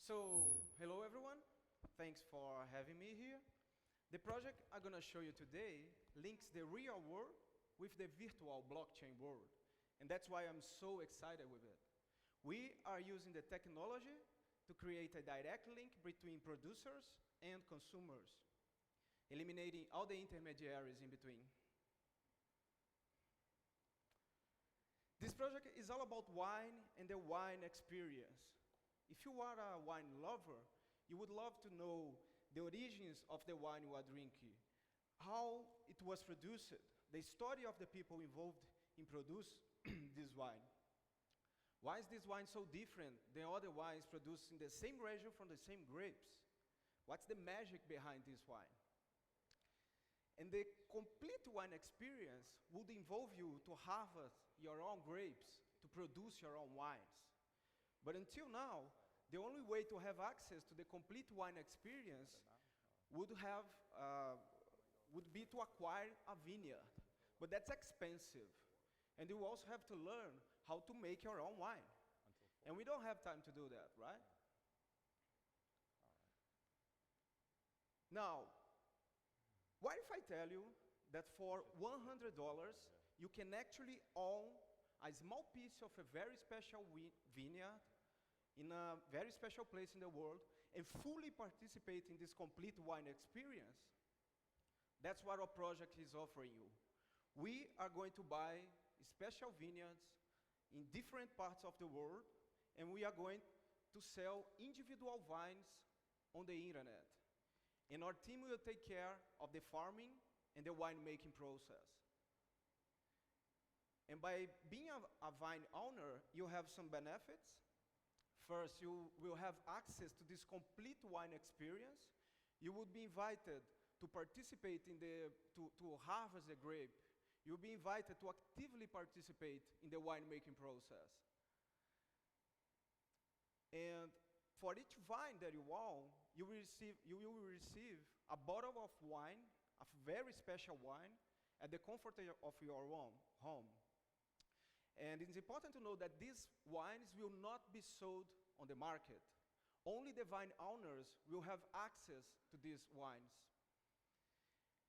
So, hello everyone. Thanks for having me here. The project I'm going to show you today links the real world with the virtual blockchain world. And that's why I'm so excited with it. We are using the technology to create a direct link between producers and consumers, eliminating all the intermediaries in between. This project is all about wine and the wine experience. If you are a wine lover, you would love to know the origins of the wine you are drinking, how it was produced, the story of the people involved in produce this wine. Why is this wine so different than other wines produced in the same region from the same grapes? What's the magic behind this wine? And the complete wine experience would involve you to harvest your own grapes, to produce your own wines. But until now, the only way to have access to the complete wine experience would be to acquire a vineyard. But that's expensive. And you also have to learn how to make your own wine. And we don't have time to do that, right? Now, what if I tell you that for $100, you can actually own a small piece of a very special vineyard in a very special place in the world and fully participate in this complete wine experience? That's what our project is offering you. We are going to buy special vineyards in different parts of the world, and we are going to sell individual vines on the internet. And our team will take care of the farming and the winemaking process. And by being a vine owner, you have some benefits. First, you will have access to this complete wine experience. You would be invited to participate in to harvest the grape. You'll be invited to actively participate in the winemaking process. And for each vine that you own, you will receive a bottle of wine, a very special wine, at the comfort of your own home. And it's important to know that these wines will not be sold on the market. Only the vine owners will have access to these wines.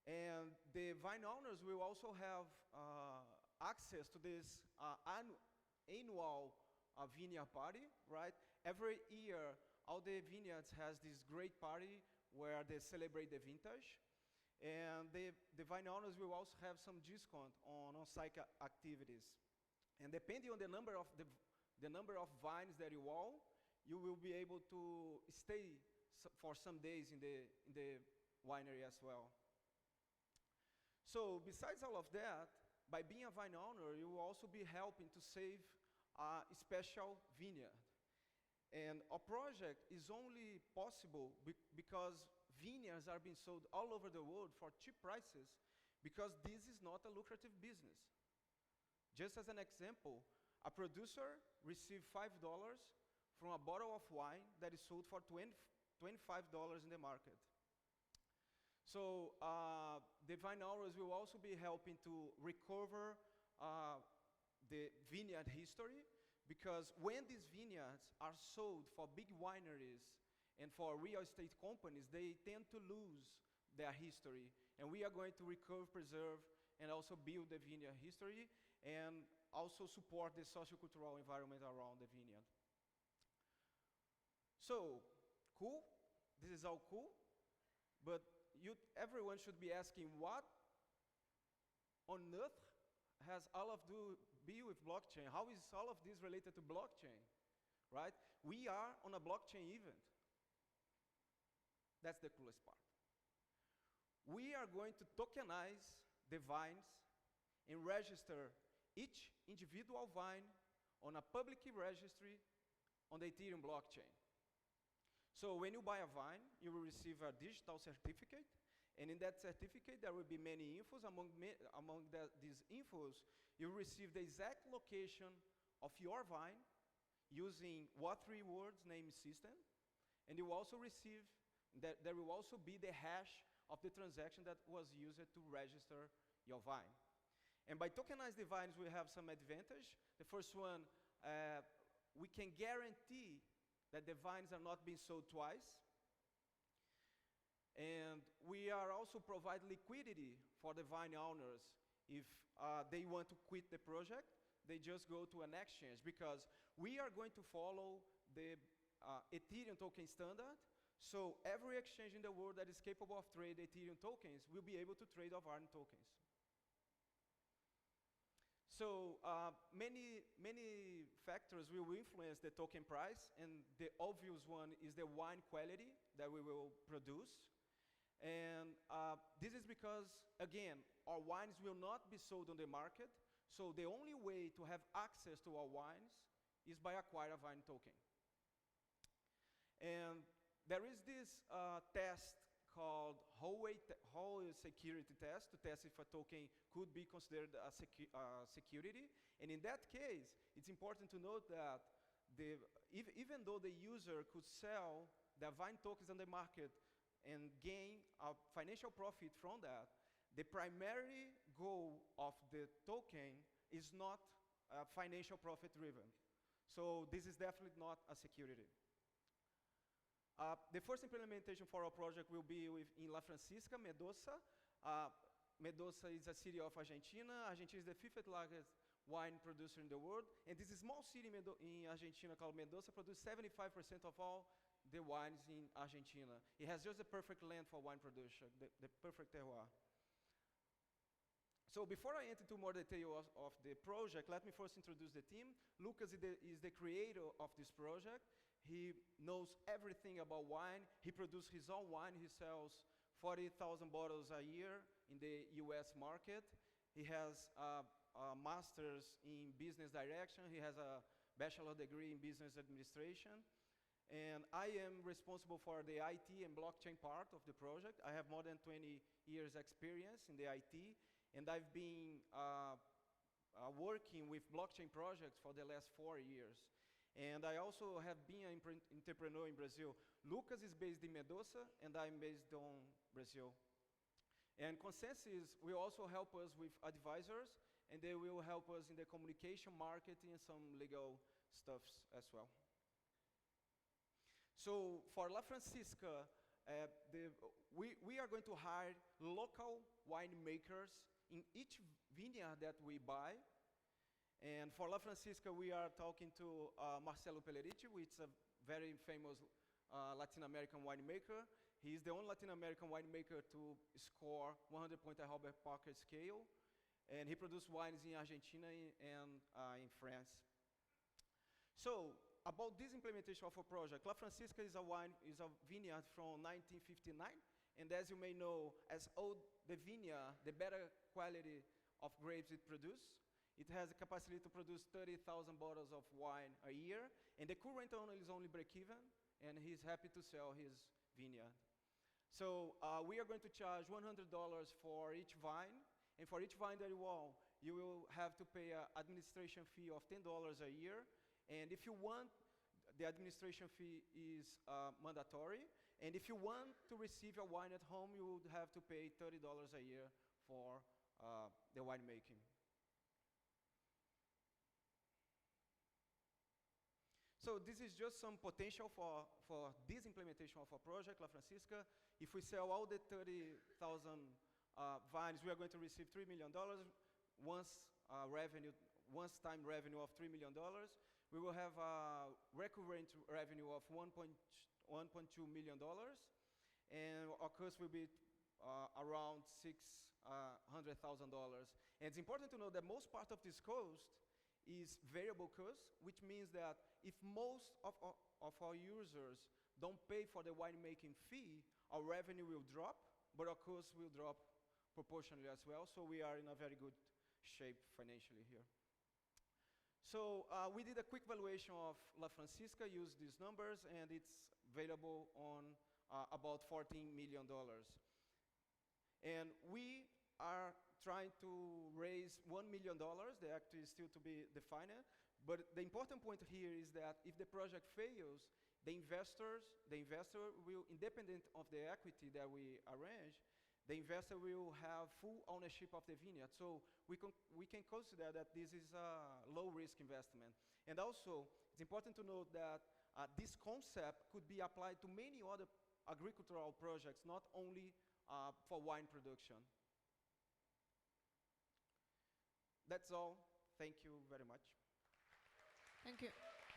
And the vine owners will also have access to this annual vineyard party, right? Every year, all the vineyards has this great party where they celebrate the vintage. And the vine owners will also have some discount on on-site activities. And depending on the number of vines that you own, you will be able to stay for some days in the winery as well. So besides all of that, by being a vine owner, you will also be helping to save a special vineyard. And our project is only possible because vineyards are being sold all over the world for cheap prices, because this is not a lucrative business. Just as an example, a producer receives $5 from a bottle of wine that is sold for $25 in the market. So the vine owners will also be helping to recover the vineyard history, because when these vineyards are sold for big wineries and for real estate companies, they tend to lose their history. And we are going to recover, preserve, and also build the vineyard history, and also support the sociocultural environment around the vineyard. So, cool? This is all cool, but everyone should be asking, what on earth has all of to be with blockchain? How is all of this related to blockchain, right? We are on a blockchain event. That's the coolest part. We are going to tokenize the vines and register each individual vine on a public registry on the Ethereum blockchain. So when you buy a vine, you will receive a digital certificate, and in that certificate there will be many infos. Among these infos, you will receive the exact location of your vine using Web3 words name system, and you will also receive that there will also be the hash of the transaction that was used to register your vine. And by tokenized the vines, we have some advantage. The first one, we can guarantee that the vines are not being sold twice. And we are also provide liquidity for the vine owners. If they want to quit the project, they just go to an exchange, because we are going to follow the Ethereum token standard. So every exchange in the world that is capable of trade Ethereum tokens will be able to trade our vine tokens. So many factors will influence the token price, and the obvious one is the wine quality that we will produce. And this is because, again, our wines will not be sold on the market, so the only way to have access to our wines is by acquiring a vine token. And there is this test called whole security test to test if a token could be considered a security. And in that case, it's important to note that even though the user could sell their vine tokens on the market and gain a financial profit from that, the primary goal of the token is not financial profit driven. So this is definitely not a security. The first implementation for our project will be in La Francisca, Mendoza. Mendoza is a city of Argentina. Argentina is the fifth largest wine producer in the world. And this small city in Argentina called Mendoza produces 75% of all the wines in Argentina. It has just the perfect land for wine production, the perfect terroir. So before I enter into more detail of the project, let me first introduce the team. Lucas is the creator of this project. He knows everything about wine. He produces his own wine. He sells 40,000 bottles a year in the US market. He has a master's in business direction. He has a bachelor's degree in business administration. And I am responsible for the IT and blockchain part of the project. I have more than 20 years experience in the IT, and I've been working with blockchain projects for the last 4 years. And I also have been an entrepreneur in Brazil. Lucas is based in Mendoza, and I'm based on Brazil. And ConsenSys will also help us with advisors, and they will help us in the communication, marketing, and some legal stuffs as well. So for La Francisca, we are going to hire local winemakers in each vineyard that we buy. And for La Francisca, we are talking to Marcelo Pelleriti, which is a very famous Latin American winemaker. He is the only Latin American winemaker to score 100 point at Robert Parker scale. And he produced wines in Argentina and in France. So about this implementation of a project, La Francisca is a vineyard from 1959. And as you may know, as old the vineyard, the better quality of grapes it produces. It has a capacity to produce 30,000 bottles of wine a year, and the current owner is only break-even, and he's happy to sell his vineyard. So we are going to charge $100 for each vine, and for each vine that you own, you will have to pay an administration fee of $10 a year, and if you want, the administration fee is mandatory, and if you want to receive your wine at home, you would have to pay $30 a year for the winemaking. So this is just some potential for this implementation of our project, La Francisca. If we sell all the 30,000 vines, we are going to receive $3 million. Once-time revenue of $3 million. We will have a recurrent revenue of $1.2 million. And our cost will be around $600,000. And it's important to know that most part of this cost is variable cost, which means that if most of our users don't pay for the winemaking fee, our revenue will drop, but our costs will drop proportionally as well. So we are in a very good shape financially here. So we did a quick valuation of La Francisca, used these numbers, and it's available on about $14 million. And we are trying to raise $1 million. The act is still to be defined. But the important point here is that if the project fails, the investor will, independent of the equity that we arrange, the investor will have full ownership of the vineyard. So we can consider that this is a low-risk investment. And also, it's important to note that this concept could be applied to many other agricultural projects, not only for wine production. That's all. Thank you very much. Thank you.